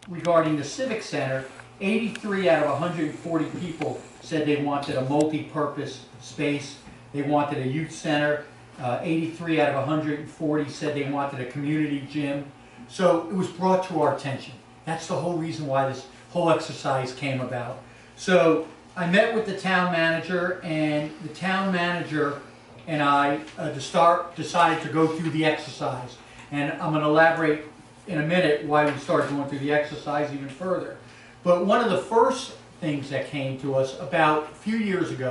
regarding the Civic Center, 83 out of 140 people said they wanted a multi-purpose space. They wanted a youth center. 83 out of 140 said they wanted a community gym. So it was brought to our attention. That's the whole reason why this whole exercise came about. So I met with the town manager, and the town manager and I decided to go through the exercise. And I'm going to elaborate in a minute why we started going through the exercise even further. But one of the first things that came to us about a few years ago,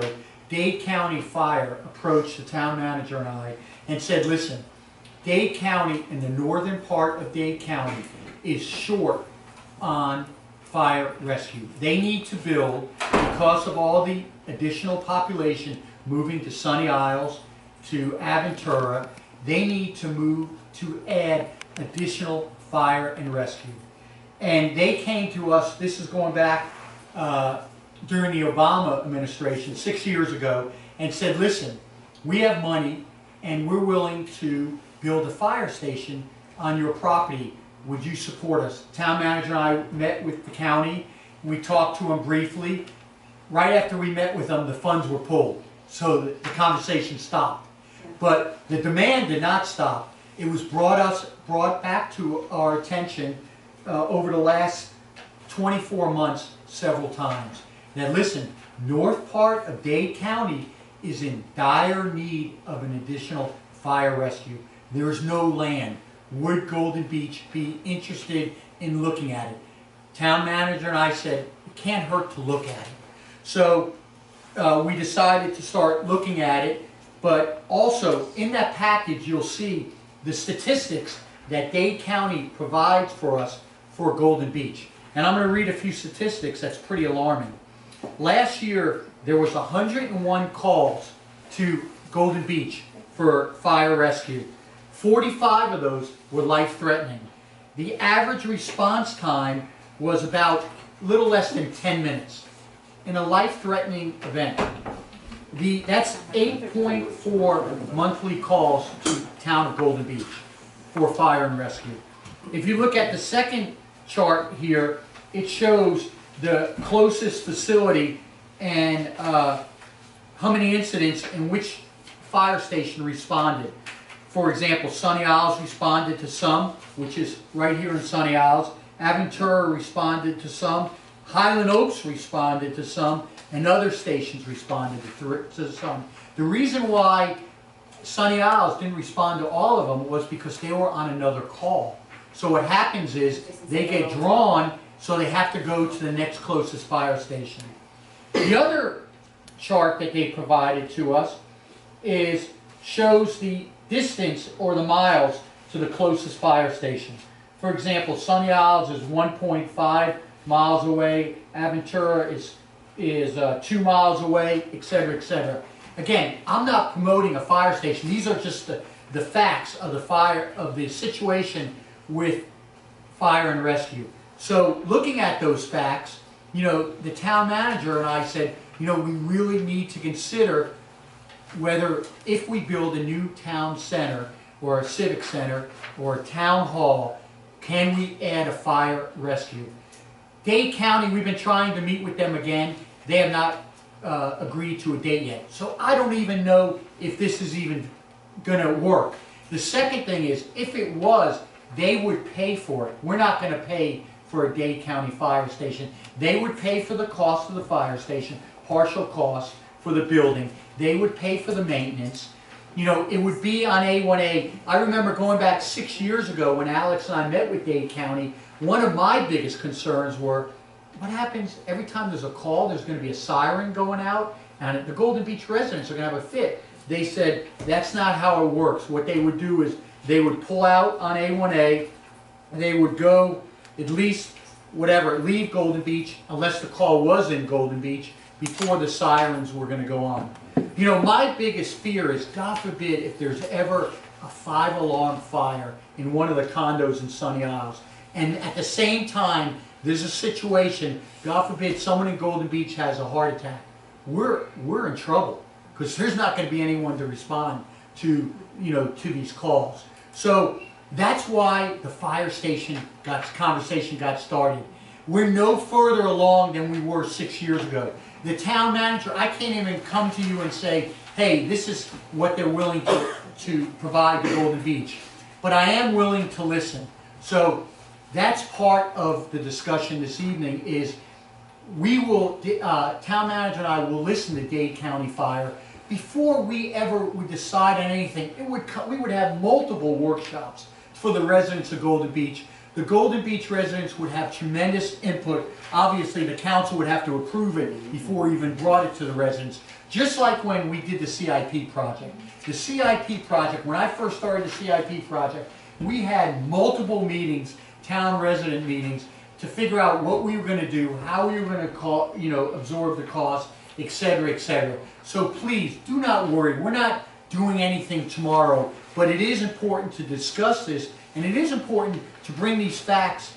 Dade County Fire approached the town manager and I and said, listen, Dade County, in the northern part of Dade County, is short on fire rescue. They need to build, because of all the additional population moving to Sunny Isles, to Aventura, they need to move to add additional fire and rescue. And they came to us, this is going back during the Obama administration 6 years ago, and said, listen, we have money and we're willing to build a fire station on your property. Would you support us? Town manager and I met with the county. We talked to them briefly. Right after we met with them, the funds were pulled. So the conversation stopped. But the demand did not stop. It was brought back to our attention over the last 24 months several times. Now listen, north part of Dade County is in dire need of an additional fire rescue. There is no land. Would Golden Beach be interested in looking at it? Town manager and I said, it can't hurt to look at it. So we decided to start looking at it, but also in that package you'll see the statistics that Dade County provides for us for Golden Beach. And I'm going to read a few statistics that's pretty alarming. Last year there was 101 calls to Golden Beach for fire rescue. 45 of those were life-threatening. The average response time was about a little less than 10 minutes. In a life-threatening event, that's 8.4 monthly calls to town of Golden Beach for fire and rescue. If you look at the second chart here, it shows the closest facility and how many incidents in which fire station responded. For example, Sunny Isles responded to some, which is right here in Sunny Isles. Aventura responded to some. Highland Oaks responded to some, and other stations responded to some. The reason why Sunny Isles didn't respond to all of them was because they were on another call. So what happens is they get drawn, so they have to go to the next closest fire station. The other chart that they provided to us shows the distance or the miles to the closest fire station. For example, Sunny Isles is 1.5 miles away, Aventura is 2 miles away, etc., etc. Again, I'm not promoting a fire station. These are just the facts of the situation with fire and rescue. So looking at those facts, the town manager and I said, we really need to consider whether, if we build a new town center or a civic center or a town hall, can we add a fire rescue? Dade County, we've been trying to meet with them again. They have not agreed to a date yet. So I don't even know if this is even going to work. The second thing is, if it was, they would pay for it. We're not going to pay for a Dade County fire station. They would pay for the cost of the fire station, partial cost for the building. They would pay for the maintenance. It would be on A1A. I remember going back 6 years ago when Alex and I met with Dade County, one of my biggest concerns were, what happens every time there's a call, there's going to be a siren going out, and the Golden Beach residents are going to have a fit. They said that's not how it works. What they would do is they would pull out on A1A, and they would go at least, leave Golden Beach, unless the call was in Golden Beach, before the sirens were going to go on. My biggest fear is, God forbid, if there's ever a 5-alarm fire in one of the condos in Sunny Isles, and at the same time there's a situation, God forbid, someone in Golden Beach has a heart attack, we're in trouble, because there's not going to be anyone to respond to these calls. So That's why the fire station conversation got started. We're no further along than we were 6 years ago. The town manager, I can't even come to you and say, hey, this is what they're willing to provide to Golden Beach. But I am willing to listen. So that's part of the discussion this evening is we will, town manager and I will listen to Dade County Fire. Before we ever would decide on anything, we would have multiple workshops for the residents of Golden Beach. The Golden Beach residents would have tremendous input. Obviously, the council would have to approve it before we even brought it to the residents. Just like when we did the CIP project. The CIP project, when I first started the CIP project, we had multiple meetings, town resident meetings, to figure out what we were going to do, how we were going to absorb the cost, etc., etc. So please, do not worry. We're not doing anything tomorrow, but it is important to discuss this, and it is important to bring these facts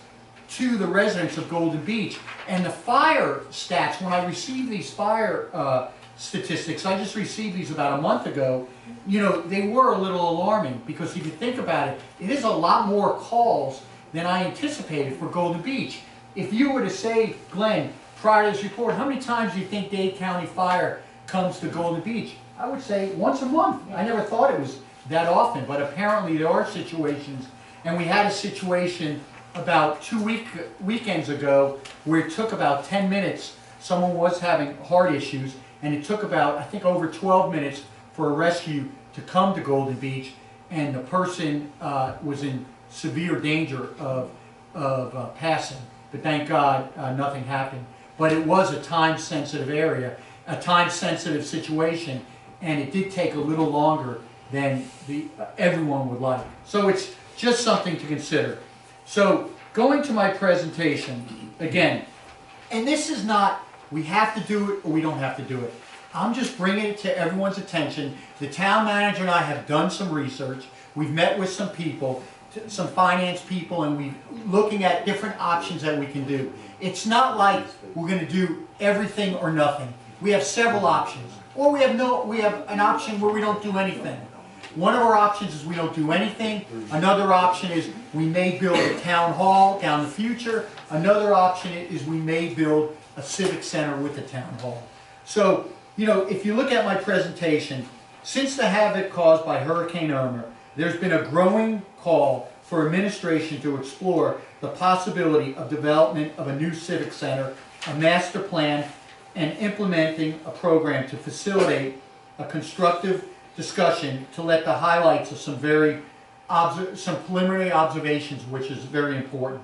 to the residents of Golden Beach. And the fire stats, when I received these fire statistics, I just received these about a month ago, they were a little alarming, because if you think about it, it is a lot more calls than I anticipated for Golden Beach. If you were to say, Glenn, prior to this report, how many times do you think Dade County Fire comes to Golden Beach? I would say once a month. I never thought it was that often, but apparently there are situations, and we had a situation about 2 weekends ago where it took about 10 minutes. Someone was having heart issues, and it took about, I think, over 12 minutes for a rescue to come to Golden Beach, and the person was in severe danger of passing. But thank God nothing happened. But it was a time-sensitive area, a time-sensitive situation, and it did take a little longer than everyone would like. So it's just something to consider. So going to my presentation, again, and this is not, we have to do it or we don't have to do it. I'm just bringing it to everyone's attention. The town manager and I have done some research. We've met with some people, some finance people, and we're looking at different options that we can do. It's not like we're going to do everything or nothing. We have several options. Or we have an option where we don't do anything. One of our options is we don't do anything. Another option is we may build a town hall down the future. Another option is we may build a civic center with the town hall. So, if you look at my presentation, since the havoc caused by Hurricane Irma, there's been a growing call for administration to explore the possibility of development of a new civic center, a master plan, and implementing a program to facilitate a constructive discussion to let the highlights of some preliminary observations, which is very important.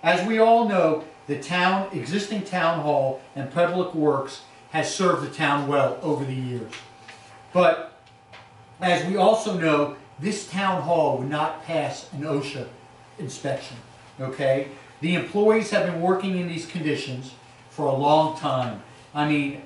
As we all know, the existing town hall and public works has served the town well over the years. But as we also know, this town hall would not pass an OSHA inspection. Okay? The employees have been working in these conditions for a long time. I mean,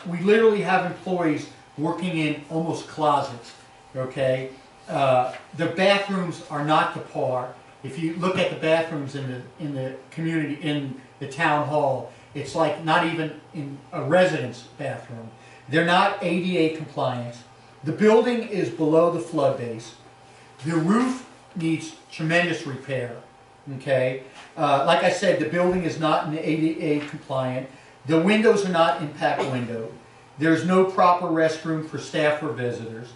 we literally have employees working in almost closets. Okay? The bathrooms are not to par. If you look at the bathrooms in the community, in the town hall, it's like not even in a residence bathroom. They're not ADA compliant. The building is below the flood base. The roof needs tremendous repair. Okay? Like I said, the building is not ADA compliant. The windows are not impact window. There's no proper restroom for staff or visitors.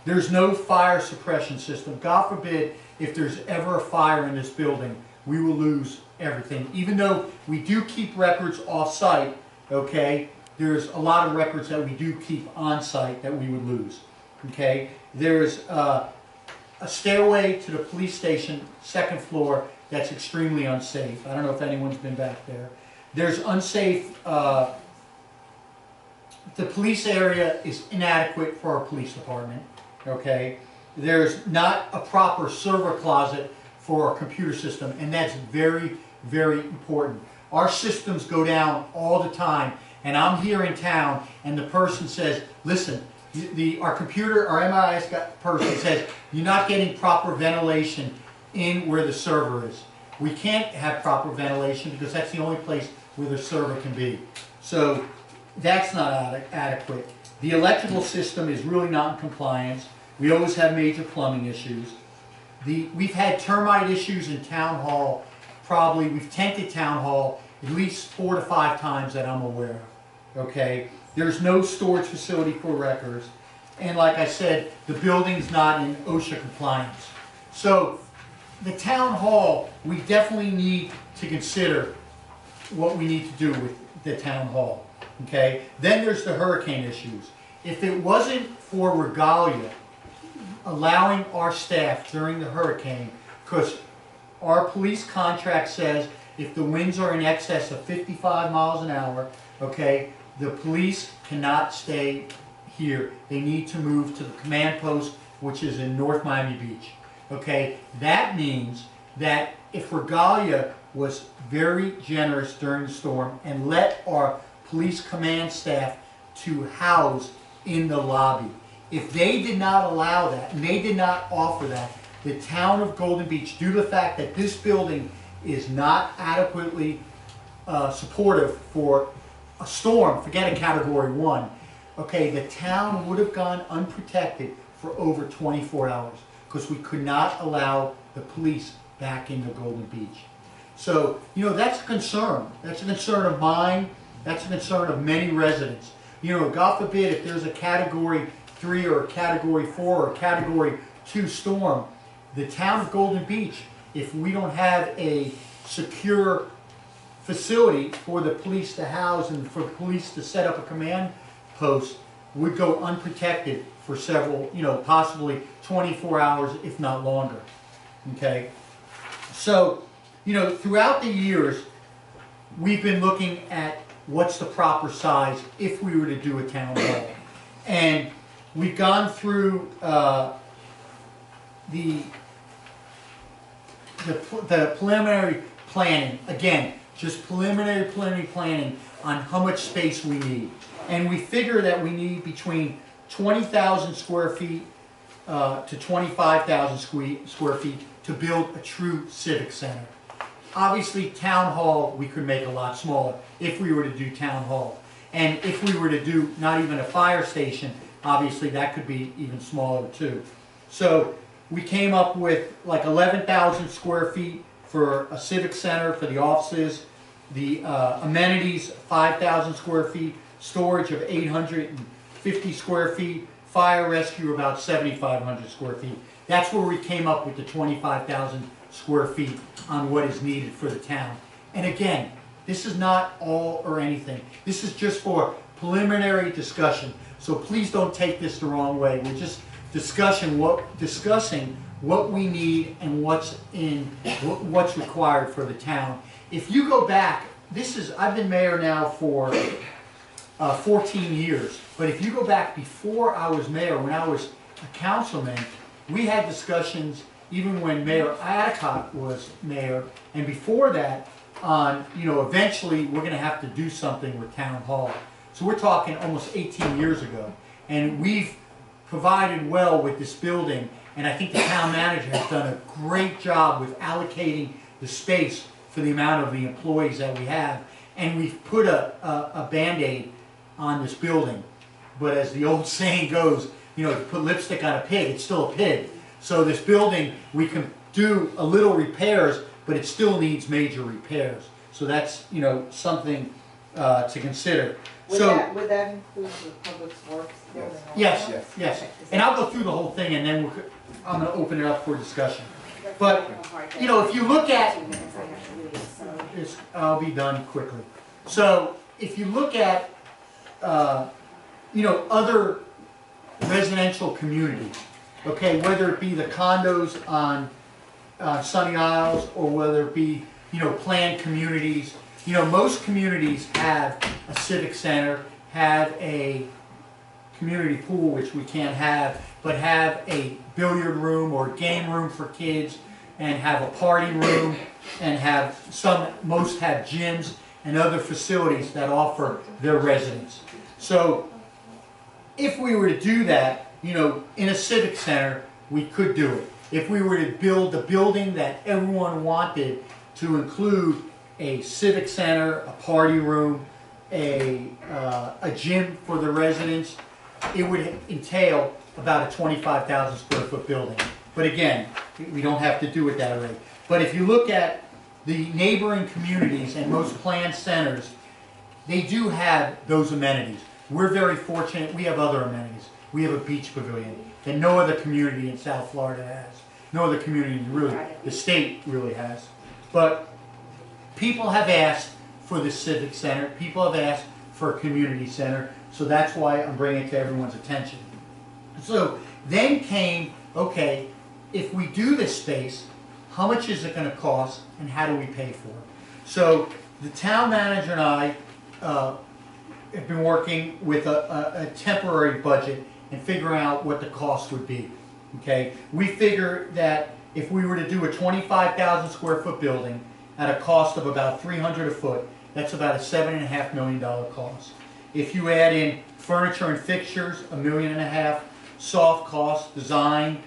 There's no fire suppression system. God forbid, if there's ever a fire in this building, we will lose everything. Even though we do keep records off-site, okay, there's a lot of records that we do keep on-site that we would lose. Okay? There's a stairway to the police station, second floor, that's extremely unsafe. I don't know if anyone's been back there. There's unsafe, the police area is inadequate for our police department. Okay? There's not a proper server closet for our computer system, and that's very, very important. Our systems go down all the time, and I'm here in town, and the person says, listen, our MIS person says, you're not getting proper ventilation in where the server is. We can't have proper ventilation because that's the only place where the server can be. So that's not adequate. The electrical system is really not in compliance. We always have major plumbing issues. We've had termite issues in Town Hall, probably, we've tented Town Hall at least 4 to 5 times that I'm aware of, okay? There's no storage facility for records, and like I said, the building's not in OSHA compliance. So, the Town Hall, we definitely need to consider what we need to do with the Town Hall, okay? Then there's the hurricane issues. If it wasn't for Regalia allowing our staff during the hurricane, because our police contract says if the winds are in excess of 55 miles an hour, okay, the police cannot stay here. They need to move to the command post, which is in North Miami Beach. Okay, that means that if Regalia was very generous during the storm and let our police command staff to house in the lobby, if they did not allow that, and they did not offer that, the town of Golden Beach, due to the fact that this building is not adequately supportive for a storm, forget a Category 1, okay, the town would have gone unprotected for over 24 hours because we could not allow the police back into Golden Beach. So, you know, that's a concern. That's a concern of mine. That's a concern of many residents. You know, God forbid if there's a Category 3 or a Category 4 or a Category 2 storm, the town of Golden Beach, if we don't have a secure facility for the police to house and for police to set up a command post, would go unprotected for several, you know, possibly 24 hours, if not longer. Okay? So, you know, throughout the years, we've been looking at what's the proper size if we were to do a town hall. And we've gone through the preliminary planning, again, just preliminary planning on how much space we need. And we figure that we need between 20,000 square feet to 25,000 square feet to build a true civic center. Obviously, town hall we could make a lot smaller if we were to do town hall. And if we were to do not even a fire station, obviously that could be even smaller too. So we came up with like 11,000 square feet for a civic center for the offices, the amenities 5,000 square feet, storage of 850 square feet, fire rescue about 7,500 square feet. That's where we came up with the 25,000 square feet on what is needed for the town. And again, this is not all or anything. This is just for preliminary discussion. So please don't take this the wrong way. We're just discussing what we need and what's required for the town. If you go back, I've been mayor now for 14 years, but if you go back before I was mayor, when I was a councilman, we had discussions even when Mayor Adicott was mayor, and before that on, you know, eventually we're going to have to do something with Town Hall. So we're talking almost 18 years ago, and we've provided well with this building, and I think the town manager has done a great job with allocating the space for the amount of the employees that we have, and we've put a Band-Aid on this building. But as the old saying goes, you know, if you put lipstick on a pig, it's still a pig. So this building, we can do a little repairs, but it still needs major repairs. So that's, you know, something to consider. Would that include the public works building? Yes. And I'll go through the whole thing, and then I'm going to open it up for discussion. But, you know, if you look at, I'll be done quickly. So if you look at, you know, other residential communities, okay, whether it be the condos on Sunny Isles or whether it be, you know, planned communities, you know, most communities have a civic center, have a community pool, which we can't have, but have a billiard room or game room for kids, and have a party room, and most have gyms and other facilities that offer their residents. So if we were to do that, you know, in a civic center, we could do it. If we were to build the building that everyone wanted to include a civic center, a party room, a gym for the residents, it would entail about a 25,000 square foot building. But again, we don't have to do it that way. But if you look at the neighboring communities and most planned centers, they do have those amenities. We're very fortunate, we have other amenities. We have a beach pavilion that no other community in South Florida has. No other community really, the state really has. But people have asked for the civic center, people have asked for a community center, so that's why I'm bringing it to everyone's attention. So then came, okay, if we do this space, how much is it going to cost and how do we pay for it? So the town manager and I have been working with a temporary budget and figuring out what the cost would be. Okay, we figure that if we were to do a 25,000 square foot building at a cost of about $300 a foot, that's about a $7.5 million cost. If you add in furniture and fixtures, $1.5 million, soft cost, design,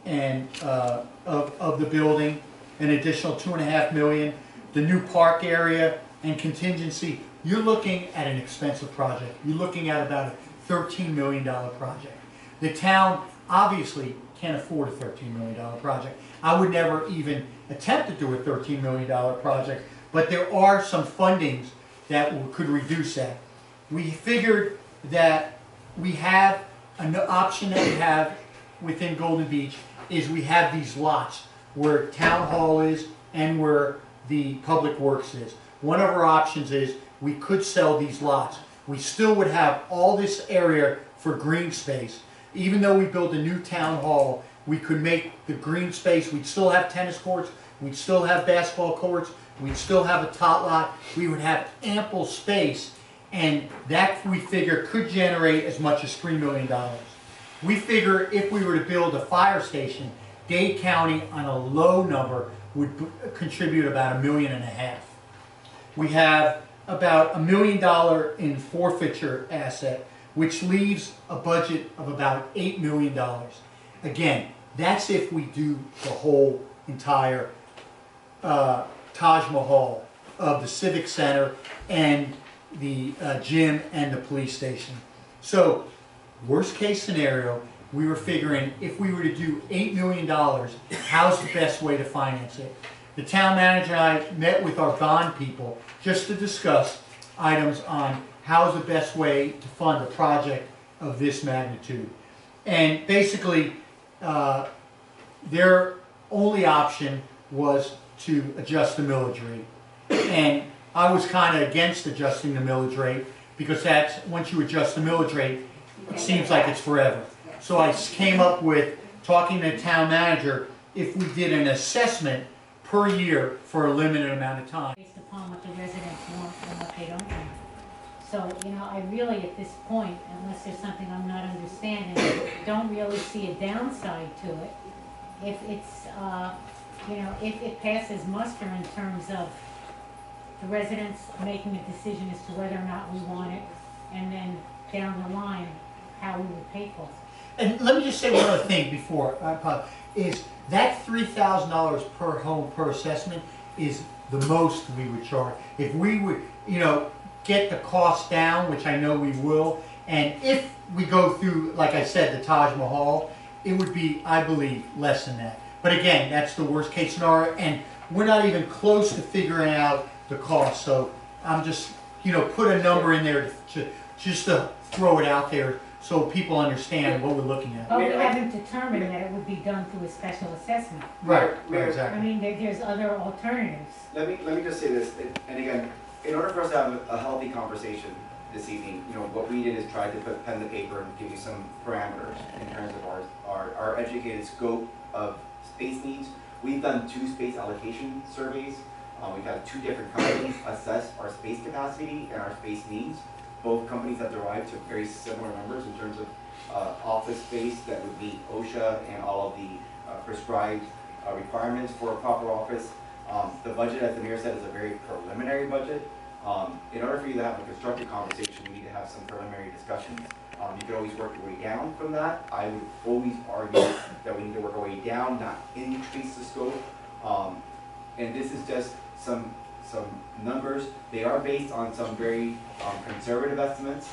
and of the building, an additional $2.5 million, the new park area and contingency, you're looking at an expensive project. You're looking at about a $13 million project. The town obviously can't afford a $13 million project. I would never even attempt to do a $13 million project, but there are some fundings that could reduce that. We figured that we have an option that we have within Golden Beach is we have these lots where Town Hall is and where the Public Works is. One of our options is we could sell these lots. We still would have all this area for green space. Even though we build a new town hall, we could make the green space, we'd still have tennis courts, we'd still have basketball courts, we'd still have a tot lot, we would have ample space, and that we figure could generate as much as $3 million. We figure if we were to build a fire station, Dade County on a low number would contribute about $1.5 million. We have about $1 million in forfeiture asset, which leaves a budget of about $8 million. Again, that's if we do the whole entire Taj Mahal of the Civic Center and the gym and the police station. So, worst case scenario, we were figuring if we were to do $8 million, how's the best way to finance it? The town manager and I met with our bond people just to discuss items on how's the best way to fund a project of this magnitude. And basically, their only option was to adjust the millage rate. And I was kind of against adjusting the millage rate because that's, once you adjust the millage rate, it seems like it's forever. So I came up with, talking to the town manager, if we did an assessment per year for a limited amount of time. Based upon what the residents want and what they don't want. So, you know, I really, at this point, unless there's something I'm not understanding, don't really see a downside to it. If it's, you know, if it passes muster in terms of the residents making a decision as to whether or not we want it, and then down the line, how we would pay for it. And let me just say one other thing before I pause, is that $3,000 per home per assessment is the most we would charge. If we would, you know, get the cost down, which I know we will, and if we go through, like I said, the Taj Mahal, it would be, I believe, less than that. But again, that's the worst case scenario, and we're not even close to figuring out the cost. So I'm just, you know, put a number in there to just to throw it out there so people understand what we're looking at. But we haven't determined that it would be done through a special assessment. Right, Mayor, exactly. I mean, there's other alternatives. Let me just say this, and again, in order for us to have a healthy conversation this evening, you know, what we did is try to put pen to paper and give you some parameters in terms of our educated scope of space needs. We've done 2 space allocation surveys. We've had 2 different companies assess our space capacity and our space needs. Both companies have derived to very similar numbers in terms of office space that would meet OSHA and all of the prescribed requirements for a proper office. The budget, as the mayor said, is a very preliminary budget. In order for you to have a constructive conversation, we need to have some preliminary discussions. You can always work your way down from that. I would always argue that we need to work our way down, not increase the scope. And this is just some numbers. They are based on some very conservative estimates.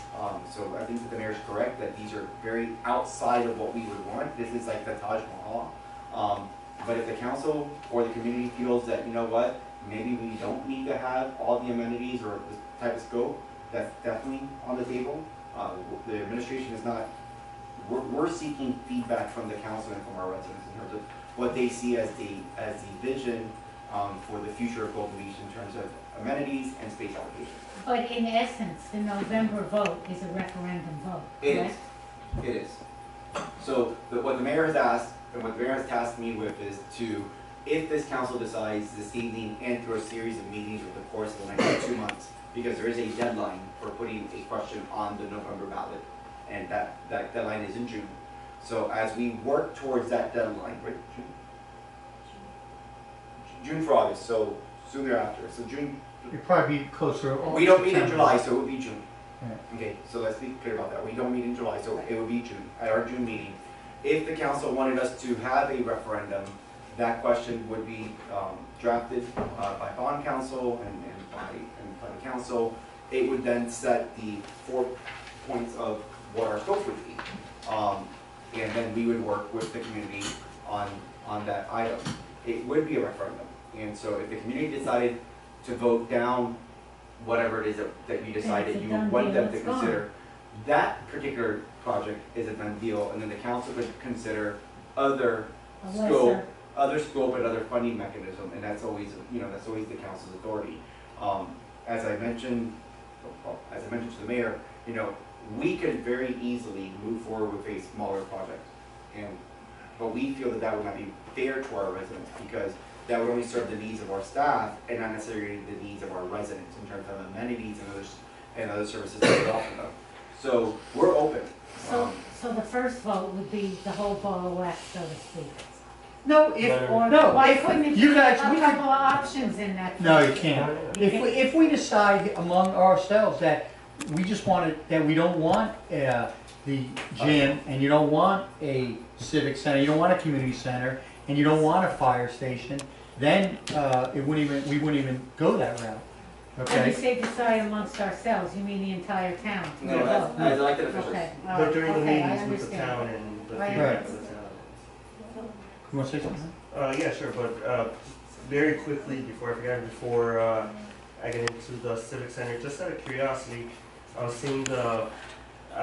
So I think that the mayor is correct that these are very outside of what we would want. This is like the Taj Mahal. But if the council or the community feels that, you know what, maybe we don't need to have all the amenities or this type of scope, that's definitely on the table. The administration is not, we're seeking feedback from the council and from our residents in terms of what they see as the vision for the future of Golden Beach in terms of amenities and space allocation. But in essence, the November vote is a referendum vote, It is. correct? It is. So what the mayor has asked, and what the mayor has tasked me with is to, if this council decides this evening and through a series of meetings over the course of the next 2 months, because there is a deadline for putting a question on the November ballot, and that deadline is in June. So as we work towards that deadline, right, June for August, so soon thereafter, so June, It'd probably be closer. we don't meet in July, so it would be June. Yeah. Okay, so let's be clear about that. We don't meet in July, so it would be June, at our June meeting. If the council wanted us to have a referendum, that question would be drafted by bond council and by the council. It would then set the 4 points of what our scope would be. And then we would work with the community on that item. It would be a referendum. And so if the community decided to vote down whatever it is that you decided you want them to consider, that particular project is a done deal, and then the council could consider other A scope, lesser, and other funding mechanism, and that's always, that's always the council's authority. As I mentioned to the mayor, we could very easily move forward with a smaller project, but we feel that would not be fair to our residents, because that would only serve the needs of our staff and not necessarily the needs of our residents in terms of amenities and other services that we offer them. So we're open. so the first vote would be the whole borough west, so to speak? No, Or no, why if couldn't it be you a guys, couple we could, of options in that? no, you first? can't. You can't. If we decide among ourselves that we just that we don't want the gym, and you don't want a civic center, you don't want a community center, and you don't want a fire station, then we wouldn't even go that route. When you Okay? say decide amongst ourselves, you mean the entire town? to No, vote? as elected officials. Okay, all But right, during the okay, I meetings with the understand. town and the Right. feedback of the town. You want to say something? Yeah, sure, but very quickly, before I forget, before I get into the Civic Center, just out of curiosity, I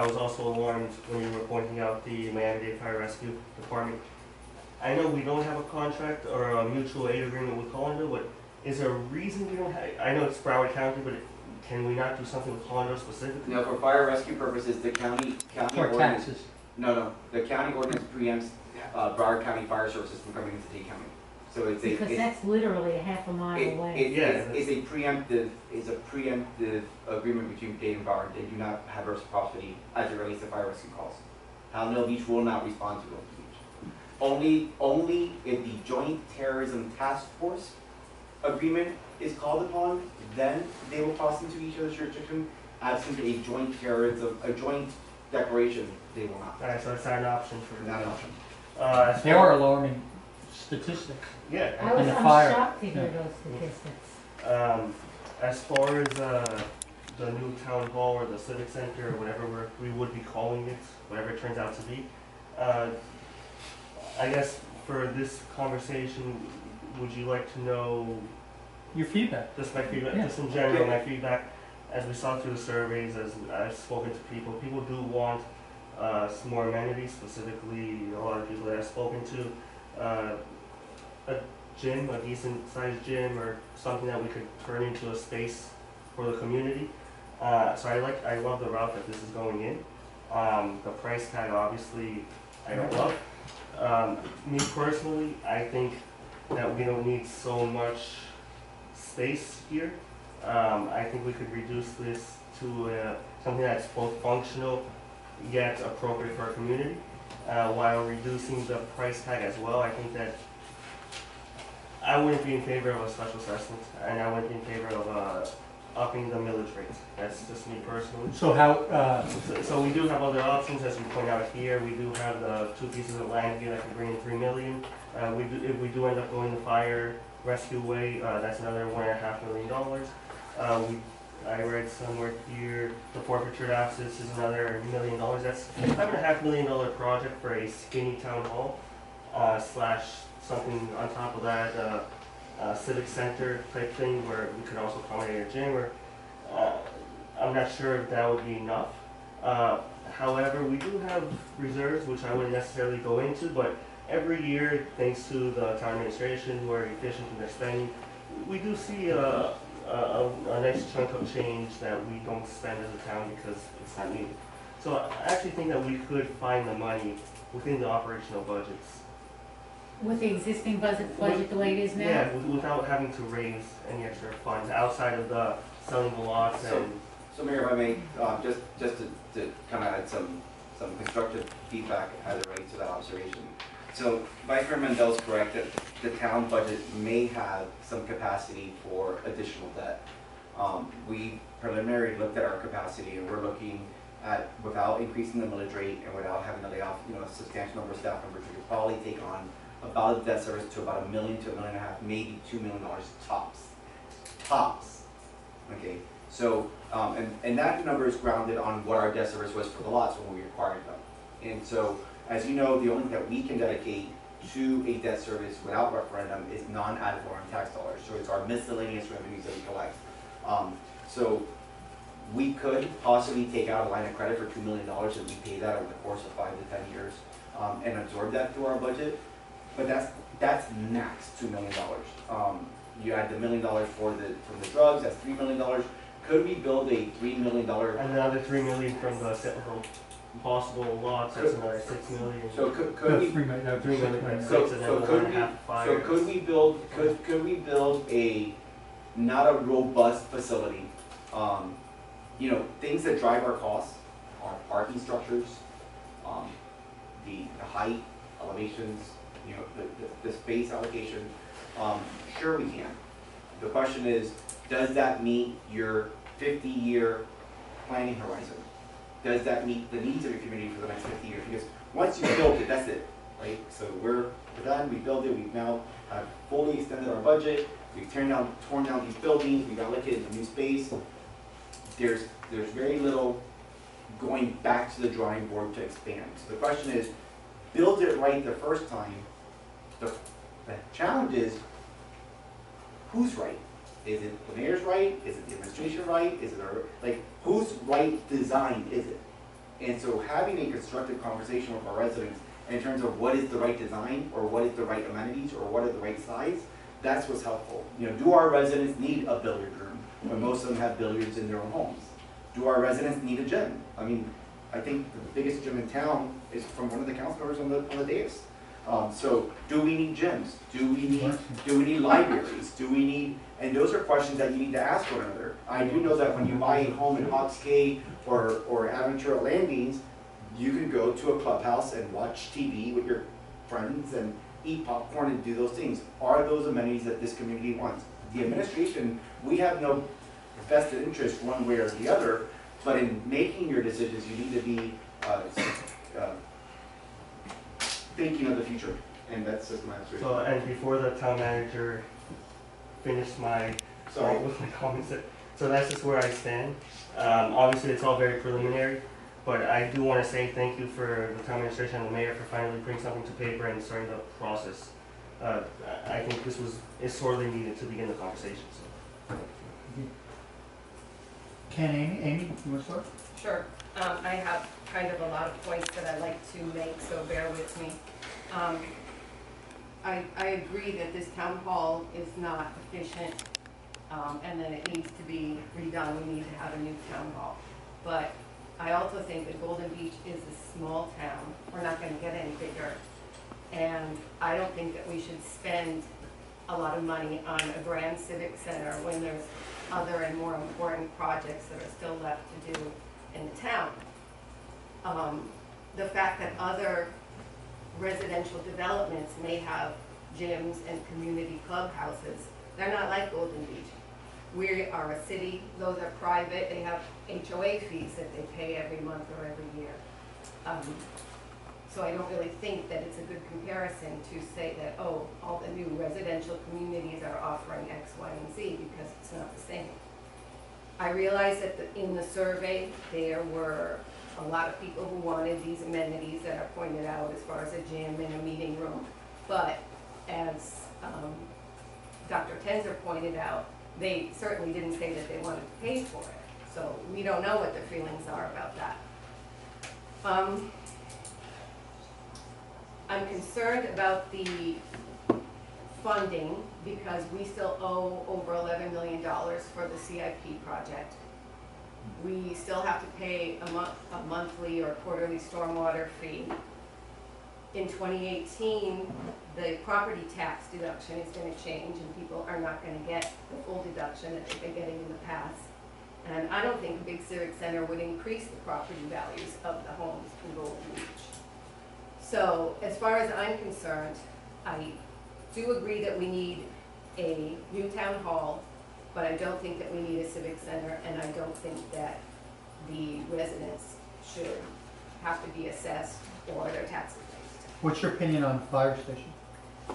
was also alarmed when you were pointing out the Miami-Dade Fire Rescue Department. I know we don't have a contract or a mutual aid agreement with Hollander, but is there a reason we don't have, I know it's Broward County, but can we not do something with Hollander specifically? No, for fire rescue purposes, the county For ordinance. taxes. No, the county ordinance preempts Broward County Fire Services from coming into Dade County. So it's Because that's literally a half a mile away. it's a preemptive agreement between Dade and Broward. They do not have reciprocity as it relates to fire rescue calls. Hallandale Beach will not respond to Golden Beach. Only if the Joint Terrorism Task Force agreement is called upon, then they will cross into each other's jurisdiction. Absent a joint declaration, they will not. Alright, so it's not an option for. Not an option. As They far- are alarming statistics. Yeah. I was, And the I'm fire. shocked to hear Yeah. those statistics. As far as the new town hall or the civic center or whatever we would be calling it, whatever it turns out to be, I guess for this conversation, would you like to know Your feedback. just my feedback, Yeah. just in general, my feedback, as we saw through the surveys, as I've spoken to people do want some more amenities, specifically a lot of people that I've spoken to, a gym, a decent sized gym, or something that we could turn into a space for the community. So I love the route that this is going in. The price tag, obviously, I don't love. Me personally, I think that we don't need so much space here. I think we could reduce this to something that's both functional yet appropriate for our community, while reducing the price tag as well. I think that I wouldn't be in favor of a special assessment, and I wouldn't be in favor of upping the millage rate. That's just me personally. So how, So we do have other options, as we point out here. We do have the 2 pieces of land here that could bring in $3 million. If we do end up going the fire rescue way, that's another $1.5 million. I read somewhere here the forfeiture access is another $1 million. That's $5.5 million project for a skinny town hall. slash something on top of that, civic center type thing where we could also accommodate a gym or, I'm not sure if that would be enough. However, we do have reserves, which I wouldn't necessarily go into, but every year, thanks to the town administration who are efficient in their spending, we do see a nice chunk of change that we don't spend as a town because it's not needed. So I actually think that we could find the money within the operational budgets. With the existing budget the way it is now? Yeah, without having to raise any extra funds outside of the selling the lots and. So Mayor, if I may, just to kind of add some constructive feedback as it relates to that observation. So Vice Mayor Mandel's correct that the town budget may have some capacity for additional debt. We preliminarily looked at our capacity and we're looking at, without increasing the millage rate and without having to lay off, a substantial number of staff members, we could probably take on about a debt service to about $1 million to $1.5 million, maybe $2 million tops. Tops. Okay. So, and that number is grounded on what our debt service was for the lots when we acquired them. And so, as you know, the only thing that we can dedicate to a debt service without referendum is non-ad valorem tax dollars. So it's our miscellaneous revenues that we collect. So we could possibly take out a line of credit for $2 million and we pay that over the course of 5 to 10 years and absorb that through our budget. But that's max $2 million. You add the $1 million from the drugs, that's $3 million. Could we build a $3 million? And another $3 million from the possible lots, that's another $6 million. So could we? $3 million. So could we build a not a robust facility? Things that drive our costs are parking structures, the height, elevations, the space allocation. Sure we can. The question is, does that meet your 50-year planning horizon? Does that meet the needs of your community for the next 50 years? Because once you build it, that's it, right? So we're done, we built it, we've now fully extended our budget, we've torn down these buildings, we've allocated the new space. There's very little going back to the drawing board to expand. So the question is, build it right the first time. The challenge is, who's right? Is it the mayor's right? Is it the administration right? Is it whose right design is it? And so having a constructive conversation with our residents in terms of what is the right design or what is the right amenities or what are the right size, that's what's helpful. Do our residents need a billiard room when most of them have billiards in their own homes? Do our residents need a gym? I mean, I think the biggest gym in town is from one of the council members on the dais. So do we need gyms? Do we need libraries? And those are questions that you need to ask one another. I do know that when you buy a home in Hawks Cay or Aventura Landings, you can go to a clubhouse and watch TV with your friends and eat popcorn and do those things. Are those amenities that this community wants? The administration, we have no vested interest one way or the other, but in making your decisions, you need to be thinking of the future, and that's just my answer. So, and before the town manager finished with my comments, so that's just where I stand. Obviously, it's all very preliminary, but I do want to say thank you for the town administration and the mayor for finally putting something to paper and starting the process. I think this is sorely needed to begin the conversation. So. Ken, Amy, you want to start? Sure. I have kind of a lot of points that I'd like to make, so bear with me. I agree that this town hall is not efficient, and that it needs to be redone. We need to have a new town hall. But I also think that Golden Beach is a small town. We're not going to get any bigger. And I don't think that we should spend a lot of money on a grand civic center when there's other and more important projects that are still left to do in the town. The fact that other residential developments may have gyms and community clubhouses, they're not like Golden Beach. We are a city, those are private, they have HOA fees that they pay every month or every year. So I don't really think that it's a good comparison to say that, oh, all the new residential communities are offering X, Y, and Z, because it's not the same. I realize that in the survey, there were a lot of people who wanted these amenities that are pointed out as far as a gym and a meeting room. But as Dr. Tenzer pointed out, they certainly didn't say that they wanted to pay for it. So we don't know what their feelings are about that. I'm concerned about the funding because we still owe over $11 million for the CIP project. We still have to pay a monthly or quarterly stormwater fee. In 2018, the property tax deduction is going to change and people are not going to get the full deduction that they've been getting in the past. And I don't think a big civic center would increase the property values of the homes in Golden Beach. So as far as I'm concerned, I do agree that we need a new town hall, but I don't think that we need a civic center, and I don't think that the residents should have to be assessed or their taxes raised. What's your opinion on fire station?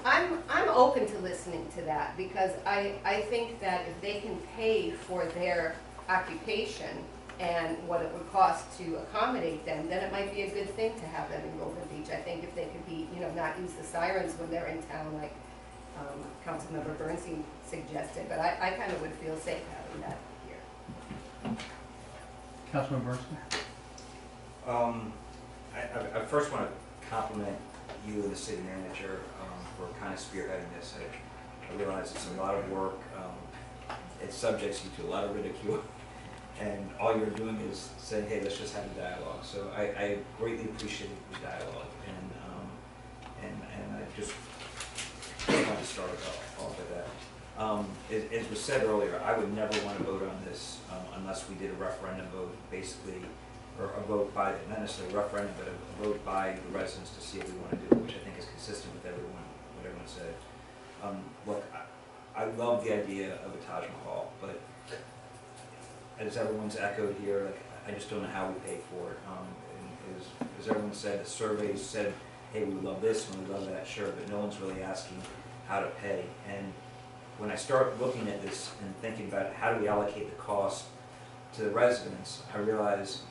I'm open to listening to that because I think that if they can pay for their occupation and what it would cost to accommodate them, then it might be a good thing to have them in Golden Beach. I think if they could be, not use the sirens when they're in town like Councilmember Bernstein suggested, but I kind of would feel safe having that here. Councilman Bernstein? I first want to compliment you and the city manager for kind of spearheading this. I realize it's a lot of work. It subjects you to a lot of ridicule, and all you're doing is saying, "Hey, let's just have a dialogue." So I greatly appreciate the dialogue, and I just wanted to start off with that. As was said earlier, I would never want to vote on this unless we did a referendum vote, basically, or a vote by, not necessarily a referendum, but a vote by the residents to see if we want to do it, which I think is consistent with what everyone said. Look, I love the idea of a Taj Mahal, but as everyone's echoed here, like, I just don't know how we pay for it. And as everyone said, the surveys said, hey, we love this and we love that, sure, but no one's really asking how to pay. And when I start looking at this and thinking about how do we allocate the cost to the residents, I realize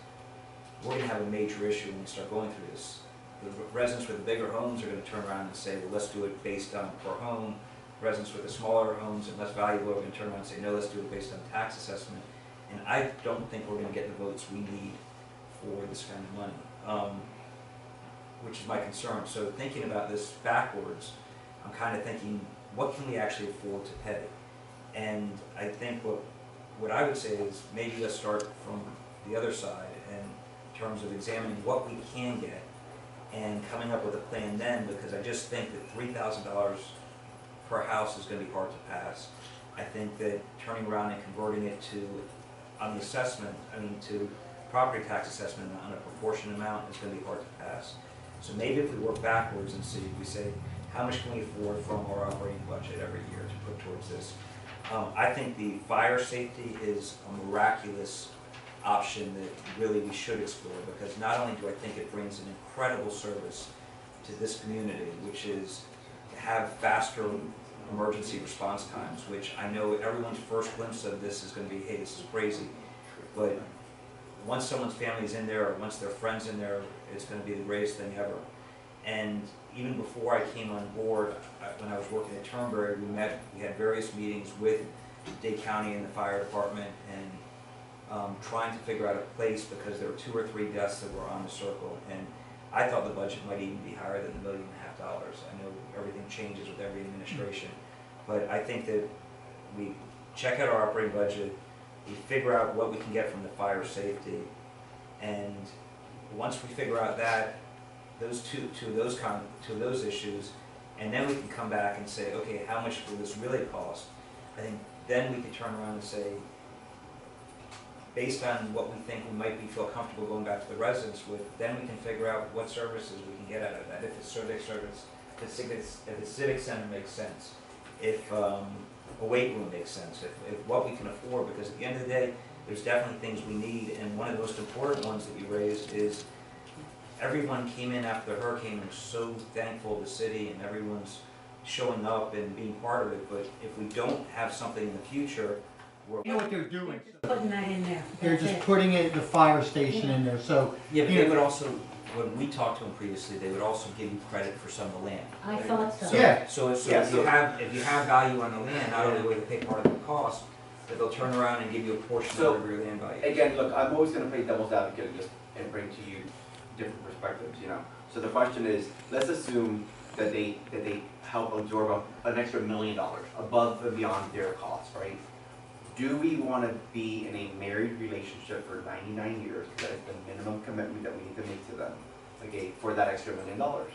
we're going to have a major issue when we start going through this. The residents with the bigger homes are going to turn around and say, well, let's do it based on per home. Residents with the smaller homes and less valuable are going to turn around and say, no, let's do it based on tax assessment. And I don't think we're going to get the votes we need for this kind of money, which is my concern. So thinking about this backwards, I'm kind of thinking, what can we actually afford to pay? And I think what I would say is maybe let's start from the other side in terms of examining what we can get and coming up with a plan then, because I just think that $3,000 per house is going to be hard to pass. I think that turning around and converting it to, on the assessment, to property tax assessment on a proportionate amount is going to be hard to pass. So maybe if we work backwards and see, we say, how much can we afford from our operating budget every year to put towards this? I think the fire safety is a miraculous option that really we should explore, because not only do I think it brings an incredible service to this community, which is to have faster emergency response times, which I know everyone's first glimpse of this is going to be, hey, this is crazy. But once someone's family is in there, or once their friend's in there, it's going to be the greatest thing ever. And even before I came on board, when I was working at Turnberry, we had various meetings with Dade County and the fire department, and trying to figure out a place, because there were 2 or 3 deaths that were on the circle. And I thought the budget might even be higher than $1.5 million. I know everything changes with every administration, but I think that we check out our operating budget, we figure out what we can get from the fire safety, and once we figure out that, those two of those issues, and then we can come back and say, okay, how much will this really cost? I think then we can turn around and say, based on what we think we might feel comfortable going back to the residents with, then we can figure out what services we can get out of that. If the if the civic center makes sense, if a weight room makes sense, if what we can afford, because at the end of the day, there's definitely things we need, and one of the most important ones that we raised is everyone came in after the hurricane and was so thankful of the city, and everyone's showing up and being part of it, but if we don't have something in the future, You know what they're doing? Putting that in there. They're That's just it. putting the fire station in there, so. yeah, but you they know, would also when we talked to them previously, they would also give you credit for some of the land. I thought so. Yeah. So Yeah, if you have value on the land, not only will they pay part of the cost, but they'll turn around and give you a portion So, of your land value. Again, look, I'm always gonna play devil's advocate and bring to you different perspectives, you know? So the question is, let's assume that they help absorb an extra $1 million above and beyond their costs, right? Do we wanna be in a married relationship for 99 years, because that is the minimum commitment that we need to make to them, okay, for that extra $1 million?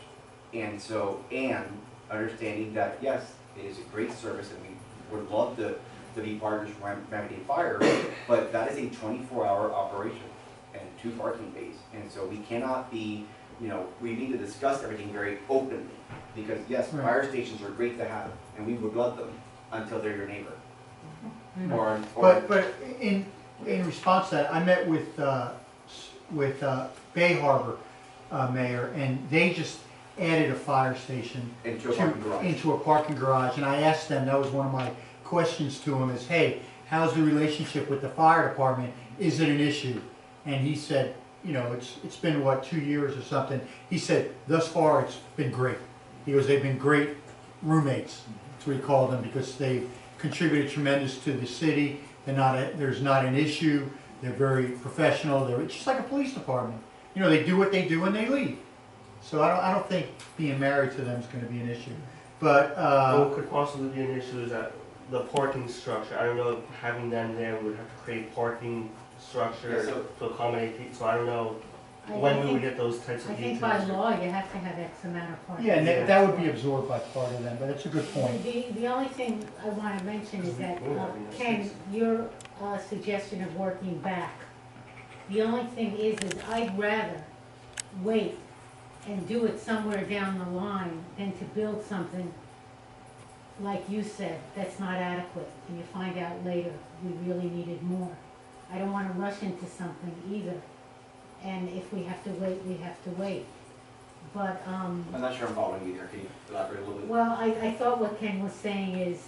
And so, and understanding that, yes, it is a great service and we would love to be partners with Remedy Fire, but that is a 24-hour operation and 2 parking bays. And so we cannot be, you know, we need to discuss everything very openly, because yes, Right. fire stations are great to have, and we would love them until they're your neighbor. Mhm. Or But in response to that, I met with Bay Harbor mayor, and they just added a fire station into a parking garage. into a parking garage, and I asked them, that was one of my questions to him, is, hey, how's the relationship with the fire department? Is it an issue? And he said, you know, it's been, what, 2 years or something? He said, thus far, it's been great. He goes, they've been great roommates, that's what he called them, because they've contributed tremendous to the city. There's not an issue, they're very professional, it's just like a police department. You know, they do what they do and they leave. So I don't think being married to them is gonna be an issue. But, What could possibly be an issue is that the parking structure. I don't know if having them there would have to create parking structure Yeah, so- to accommodate people. So I don't know I when we think- would get those types of I details. think by law, you have to have X amount of parking. yeah, and that would be absorbed by part of them, but it's a good point. The only thing I want to mention is that, Ken, your suggestion of working back, the only thing is I'd rather wait and do it somewhere down the line than to build something, like you said, that's not adequate, and you find out later we really needed more. I don't want to rush into something either, and if we have to wait, we have to wait. But, I'm not sure I'm following you there, can you elaborate a little bit? well, I thought what Ken was saying is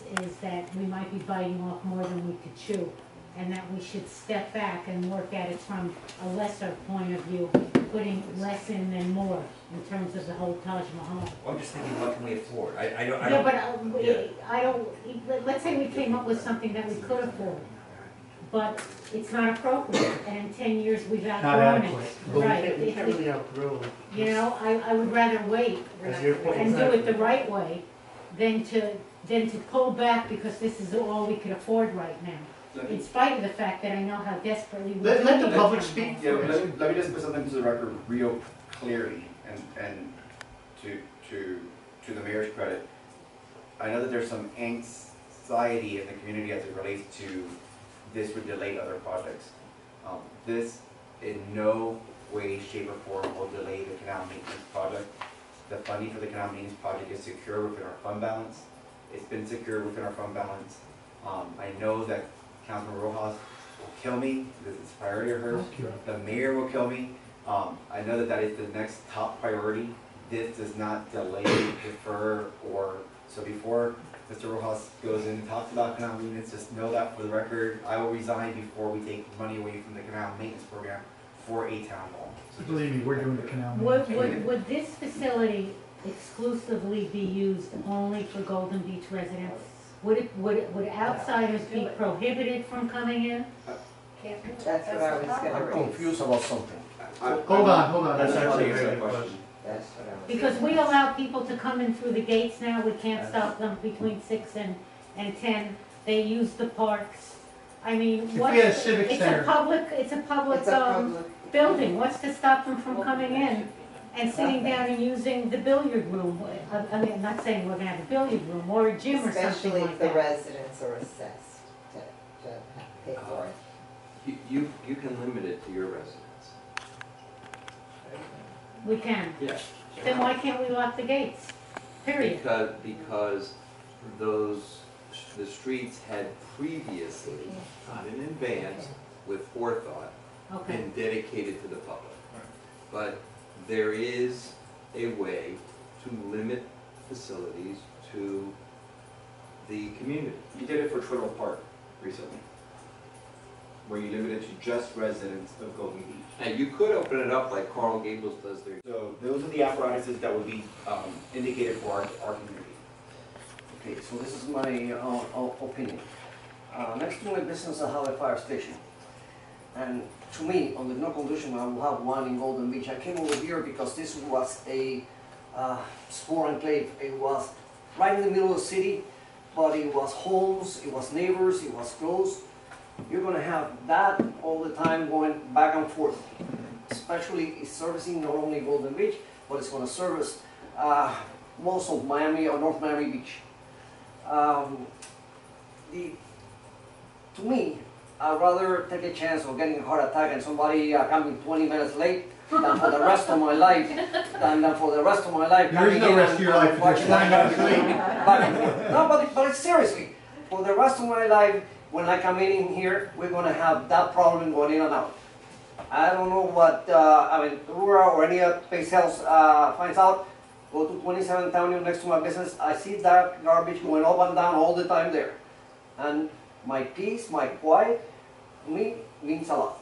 that we might be biting off more than we could chew, and that we should step back and work at it from a lesser point of view, putting less in than more in terms of the whole Taj Mahal. I'm just thinking, what can we afford? I Yeah, don't, but yeah. I don't, let's say we came up with something that we could afford, but it's not appropriate, and in 10 years we've outgrown it. adequate. But Right. we can't really outgrow. You know, I would rather wait As your point, and do it the exactly. right way than to pull back because this is all we could afford right now. In spite of the fact that I know how desperately we Let the need public it. speak. Yeah, let me just put something to the record real clearly, and to the mayor's credit. I know that there's some anxiety in the community as it relates to this would delay other projects. This in no way, shape, or form will delay the canal maintenance project. The funding for the canal maintenance project is secure within our fund balance. It's been secure within our fund balance. I know that Councilman Rojas will kill me because it's a priority of hers. The mayor will kill me. I know that that is the next top priority. This does not delay, defer, or, so before Mr. Rojas goes in and talks about canal maintenance, just know that for the record, I will resign before we take money away from the canal maintenance program for a town hall. So just- Believe me, we're doing the canal. Would this facility exclusively be used only for Golden Beach residents? Would outsiders be prohibited from coming in? That's what I was gonna I'm raise. confused about something. Hold on. That's actually a Answer that very good question. That's what I was. Because we allow people to come in through the gates now, we can't stop them between 6 and 10. They use the parks. I mean, If we what's, had a civic it's a center- public, It's a public. building, what's to stop them from coming in and sitting down and using the billiard room? I mean, I'm not saying we're gonna have a billiard room or a gym or something Especially like if the that. residents are assessed to pay for it. You can limit it to your residents. We can. Yes. Then why can't we lock the gates? Period. Because the streets had previously, not in advance, with forethought, Okay. been dedicated to the public. But there is a way to limit facilities to the community. You did it for Twiddle Park recently. where you limit it to just residents of Golden Beach. Now, you could open it up like Coral Gables does there. So those are the apparatuses that would be indicated for our community. Okay, so this is my opinion. Next to my business, I have a fire station. And to me, under no condition, I will have one in Golden Beach. I came over here because this was a sport enclave. It was right in the middle of the city, but it was homes, it was neighbors, it was close. You're gonna have that all the time going back and forth. Especially it's servicing not only Golden Beach, but it's gonna service most of Miami or North Miami Beach. To me, I'd rather take a chance of getting a heart attack and somebody coming 20 minutes late than for the rest of my life. Than for the rest of my life. There is no rest of your life if you're 20 minutes late. Back and forth. No, but it's seriously, for the rest of my life, when I come in here, we're going to have that problem going in and out. I don't know what, Aventura or any other place else finds out. Go to 27th Avenue next to my business. I see that garbage going up and down all the time there. And my peace, my quiet, to me, means a lot.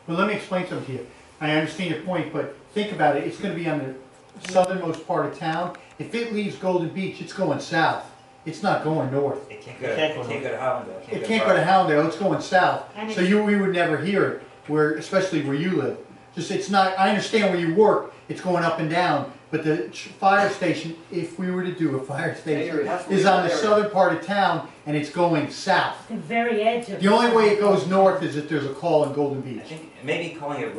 Well, let me explain something to you. I understand your point, but think about it. It's going to be on the southernmost part of town. If it leaves Golden Beach, it's going south. It's not going north. It can't go to Hallandale. It can't go to Hallandale. It's going south. And So it's- we would never hear it, especially where you live. Just it's not. I understand where you work. It's going up and down. But the fire station, if we were to do a fire station, It has to be is on the that area. southern part of town, and it's going south. The very edge of. The only way it goes north is if there's a call in Golden I Beach. think maybe calling it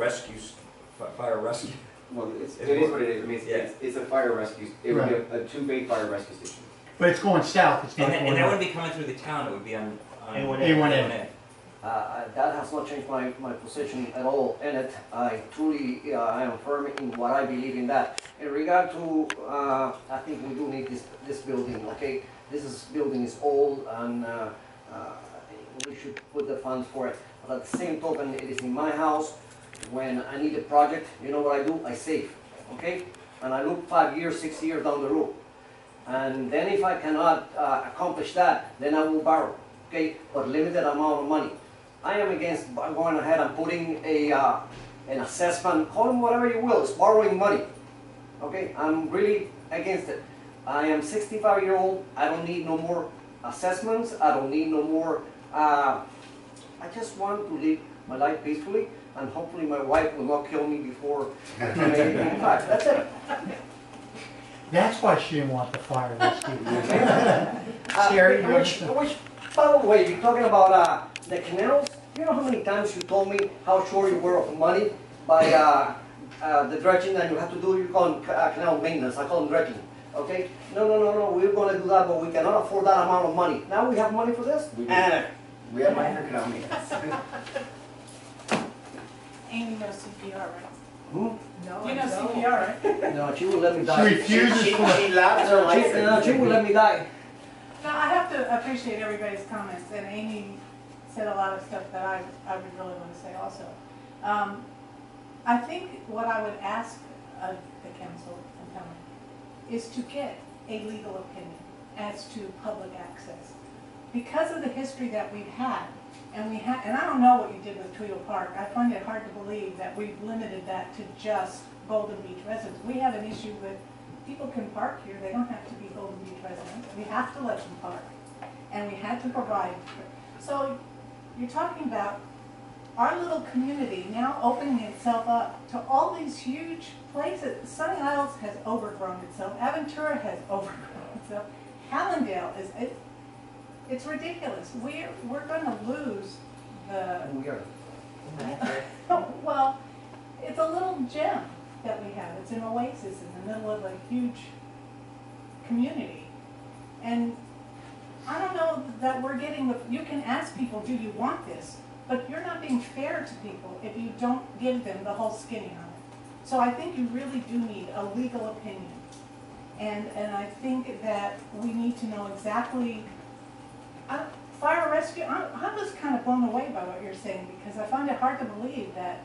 fire rescue. Well, it It's is more- what it is. I mean, it's a fire rescue. It would be a two-bay fire rescue station. But it's going south. It's not And going that north. wouldn't be coming through the town, it would be on A1A. That has not changed my position at all in it. I truly I am firm in what I believe in that. In regard to, I think we do need this building, okay? Building is old and we should put the funds for it. But at the same token, it is in my house. When I need a project, you know what I do? I save, okay? And I look 5 years, 6 years down the road. And then if I cannot accomplish that, then I will borrow, okay? But limited amount of money. I am against going ahead and putting an assessment, call them whatever you will, it's borrowing money. Okay, I'm really against it. I am 65-year-old, I don't need no more assessments, I don't need no more, I just want to live my life peacefully, and hopefully my wife will not kill me before I'm 85. That's it. That's why she didn't want the fire rescue. Sherry, you Which, by the way, you're talking about the canals. You know how many times you told me how sure you were of money by the dredging that you have to do? You call them canal maintenance. I call them dredging. Okay? No. We're going to do that, but we cannot afford that amount of money. Now we have money for this. We have money for canal maintenance. Amy knows CPR, right? Hmm? You know CPR, right? No, she will let me She die. refuses She to. laughs her life. No, she will let me die. No, I have to appreciate everybody's comments, and Amy said a lot of stuff that I would really want to say also. I think what I would ask of the council and town is to get a legal opinion as to public access. Because of the history that we've had, and I don't know what you did with Tweedle Park. I find it hard to believe that we've limited that to just Golden Beach residents. We have an issue with people can park here, they don't have to be Golden Beach residents. We have to let them park, and we had to provide. So you're talking about our little community now opening itself up to all these huge places. Sunny Isles has overgrown itself. Aventura has overgrown itself. Hallandale it's ridiculous. We're going to lose the. We are. Well, it's a little gem that we have. It's an oasis in the middle of a huge community. And I don't know that we're getting you can ask people, do you want this? But you're not being fair to people if you don't give them the whole skinny on it. So I think you really do need a legal opinion. And I think that we need to know exactly, fire rescue, I was kind of blown away by what you're saying, because I find it hard to believe that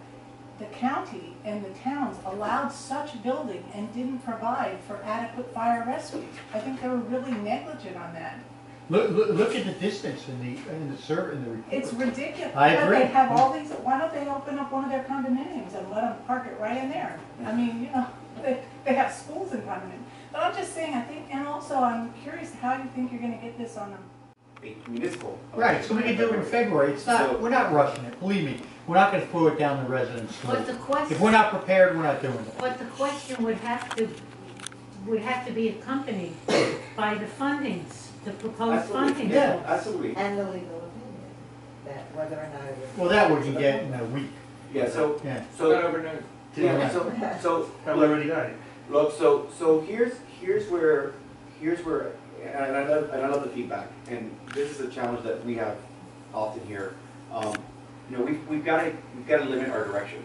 the county and the towns allowed such building and didn't provide for adequate fire rescue. I think they were really negligent on that. Look at the distance in the report. It's ridiculous. I But agree. they have all these, why don't they open up one of their condominiums and let them park it right in there? I mean, you know, they have schools in condominiums. But I'm just saying, I think, and also I'm curious how you think you're gonna get this on the, A municipal. Right, so we can do it in February. It's not, So- we're not rushing it, believe me. We're not gonna throw it down the residents' But throat. the question. If we're not prepared, we're not doing it. But the question would have to be accompanied by the fundings, the proposed Absolutely. funding. Yeah. source. Absolutely. And the legal opinion, that whether or not it was. Well, that we can get in a week, Yeah, so, yeah. so, overnight. yeah, so, Have we already got it? look, so here's where, and I love the feedback, and this is a challenge that we have often here. You know, we've got to limit our direction,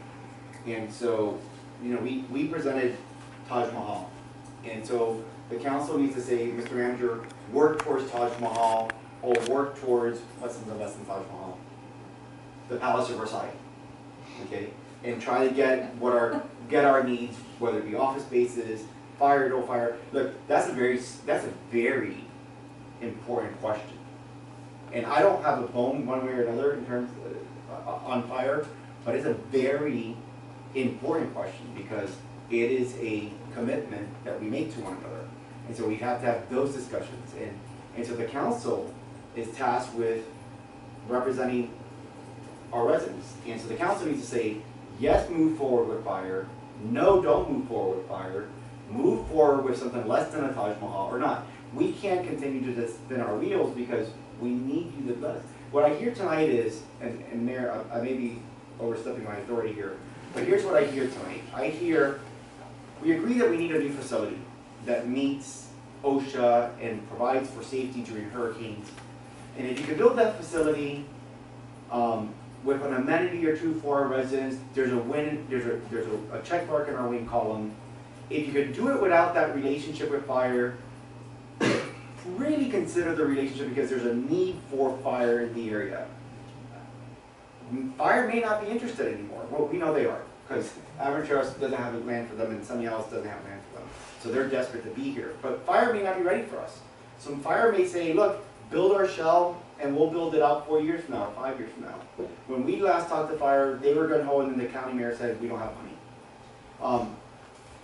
and so, you know, we presented Taj Mahal, and so the council needs to say, Mr. Manager, work towards Taj Mahal, or work towards what's in the less than Taj Mahal, the Palace of Versailles, okay, and try to get our needs, whether it be office spaces, fire, no fire. Look, that's a very important question. And I don't have a bone one way or another in terms on fire, but it's a very important question because it is a commitment that we make to one another. And so we have to have those discussions. And so the council is tasked with representing our residents. And so the council needs to say, yes, move forward with fire. No, don't move forward with fire. Move forward with something less than a Taj Mahal or not. We can't continue to just spin our wheels because we need you the best. What I hear tonight is, and Mayor, I may be overstepping my authority here, but here's what I hear tonight. I hear, we agree that we need a new facility that meets OSHA and provides for safety during hurricanes. And if you can build that facility with an amenity or two for our residents, there's a check mark in our wing column. If you could do it without that relationship with fire, really consider the relationship because there's a need for fire in the area. Fire may not be interested anymore. Well, we know they are because Aventuras doesn't have land for them and Sunny Isles doesn't have land for them. So they're desperate to be here. But fire may not be ready for us. Some fire may say, look, build our shell and we'll build it out 4 years from now, 5 years from now. When we last talked to fire, they were going home and the county mayor said, we don't have money.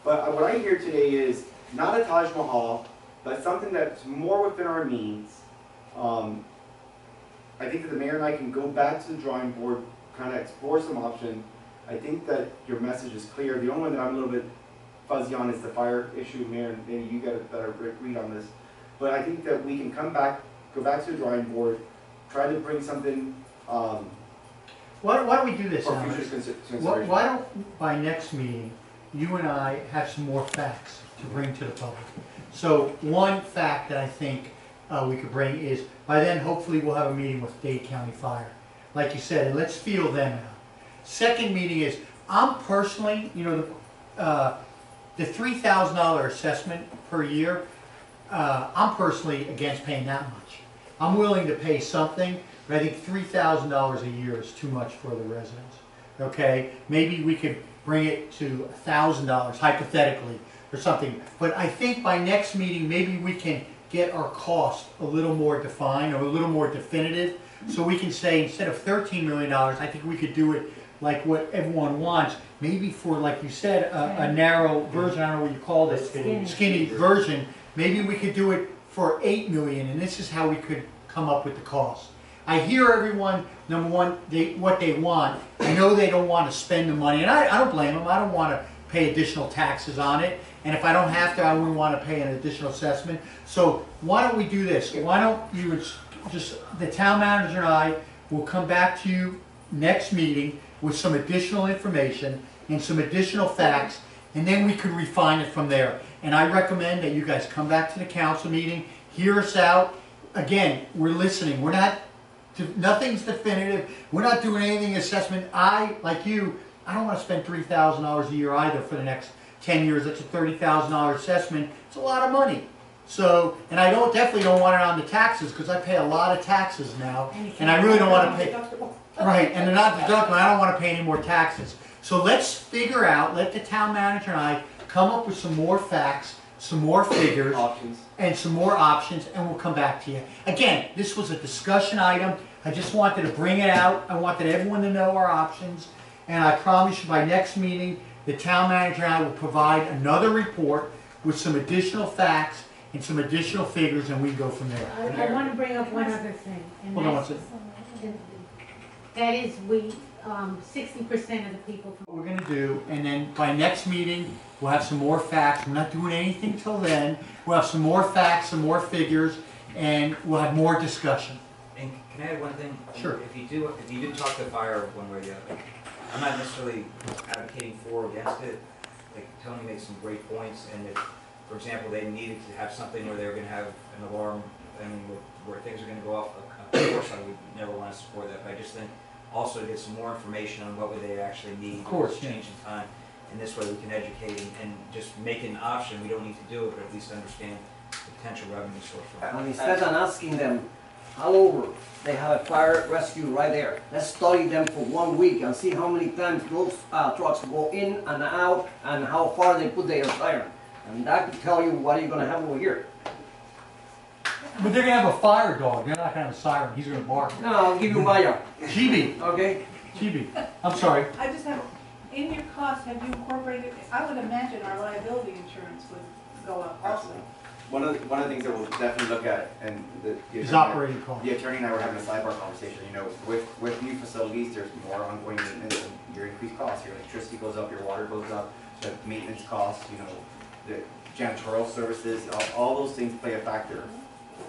But what I hear today is not a Taj Mahal, but something that's more within our means. I think that the mayor and I can go back to the drawing board, kind of explore some options. I think that your message is clear. The only one that I'm a little bit fuzzy on is the fire issue, Mayor, and maybe you got a better read on this. But I think that we can come back, go back to the drawing board, try to bring something Why don't we do this, for Alan? future consideration. Why don't, by next meeting, you and I have some more facts to bring to the public? So one fact that I think we could bring is, by then, hopefully, we'll have a meeting with Dade County Fire. Like you said, and let's feel them out. Second meeting is, I'm personally, you know, the $3,000 assessment per year, I'm personally against paying that much. I'm willing to pay something, but I think $3,000 a year is too much for the residents. Okay, maybe we could bring it to $1,000 hypothetically or something. But I think by next meeting, maybe we can get our cost a little more defined or a little more definitive. So we can say instead of $13 million, I think we could do it like what everyone wants. Maybe for, like you said, a narrow version, I don't know what you called it, skinny version. Maybe we could do it for $8 million, and this is how we could come up with the cost. I hear everyone, number one, what they want. I know they don't want to spend the money, and I don't blame them. I don't want to pay additional taxes on it, and if I don't have to, I wouldn't want to pay an additional assessment. So why don't we do this? Why don't you just, the town manager and I will come back to you next meeting with some additional information and some additional facts, and then we could refine it from there. And I recommend that you guys come back to the council meeting, hear us out. Again, we're listening. We're not, nothing's definitive. We're not doing anything assessment. Like you, I don't want to spend $3,000 a year either for the next 10 years. That's a $30,000 assessment. It's a lot of money. So, and I definitely don't want it on the taxes because I pay a lot of taxes now, and I really don't want to pay. Right, and they're not deductible. I don't want to pay any more taxes. So let's figure out. Let the town manager and I come up with some more facts, some more figures, Options. and some more options, and we'll come back to you. Again, this was a discussion item. I just wanted to bring it out. I wanted everyone to know our options. And I promise you by next meeting, the town manager and I will provide another report with some additional facts and some additional figures, and we can go from there. I want to bring up one other thing, and Hold on one that's, second. that is 60% of the people from What we're gonna do, and then by next meeting, we'll have some more facts. We're not doing anything till then. We'll have some more facts, some more figures, and we'll have more discussion. And can I add one thing? Sure. If you do talk to fire one way or the other, I'm not necessarily advocating for or against it. Like Tony made some great points, and if, for example, they needed to have something where they were gonna have an alarm, and where things are gonna go off, of course I would never wanna support that, but I just think also to get some more information on what would they actually need. Of course, yeah. Change in time, and this way we can educate and just make an option. We don't need to do it, but at least understand the potential revenue source from it. And instead of asking them, all over, they have a fire rescue right there. Let's study them for 1 week and see how many times those trucks go in and out and how far they put their siren. And that could tell you what you're gonna have over here. But they're gonna have a fire dog. They're not gonna have a siren. He's gonna bark. No, I'll give you Maya, Chibi, okay? Chibi. I'm sorry. I just have, in your cost, have you incorporated, I would imagine our liability insurance would go up also. One of the things that we'll definitely look at, and the His operating cost. the attorney and I were having a sidebar conversation, you know, with new facilities, there's more ongoing maintenance and your increased costs. Your electricity goes up, your water goes up, the maintenance costs, you know, the janitorial services, all those things play a factor.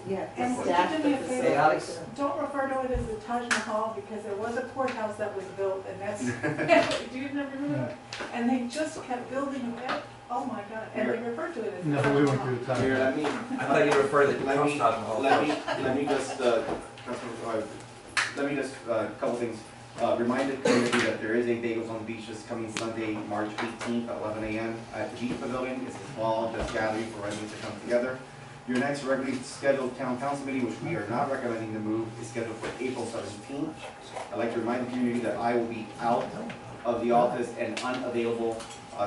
Yeah, And the would you staff do of me the a favor? facility. Hey, Alex. Don't refer to it as the Taj Mahal, because there was a courthouse that was built, and that's, do you never remember that? And they just kept building it, oh my God, and they referred to it as the No, Taj we went Mahal. through the time. Here, let me, I thought you referred to the let me, Taj Mahal. let me just, let me just, a couple things. Remind the community that there is a Bagels on the Beach this coming Sunday, March 18th at 11 a.m. at the Beach Pavilion. It's a small just gathering for residents to come together. Your next regularly scheduled town council meeting, which we are not recommending to move, is scheduled for April 17th. I'd like to remind the community that I will be out of the office and unavailable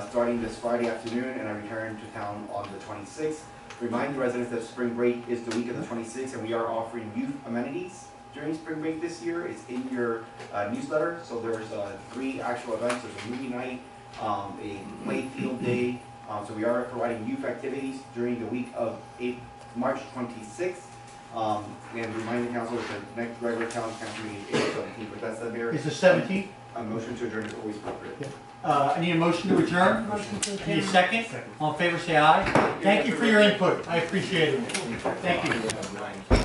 starting this Friday afternoon, and I return to town on the 26th. Remind the residents that spring break is the week of the 26th, and we are offering youth amenities during spring break this year. It's in your newsletter, so there's 3 actual events. There's a movie night, a play field day. So we are providing youth activities during the week of March 26th. And remind the council that the next regular town council meeting is April 17th. But that's the mayor. It's the 17th. A motion to adjourn is always appropriate. I need a motion to adjourn. motion to Need a adjourn. second? All in favor, say aye. Thank you for your input. I appreciate it. Thank you.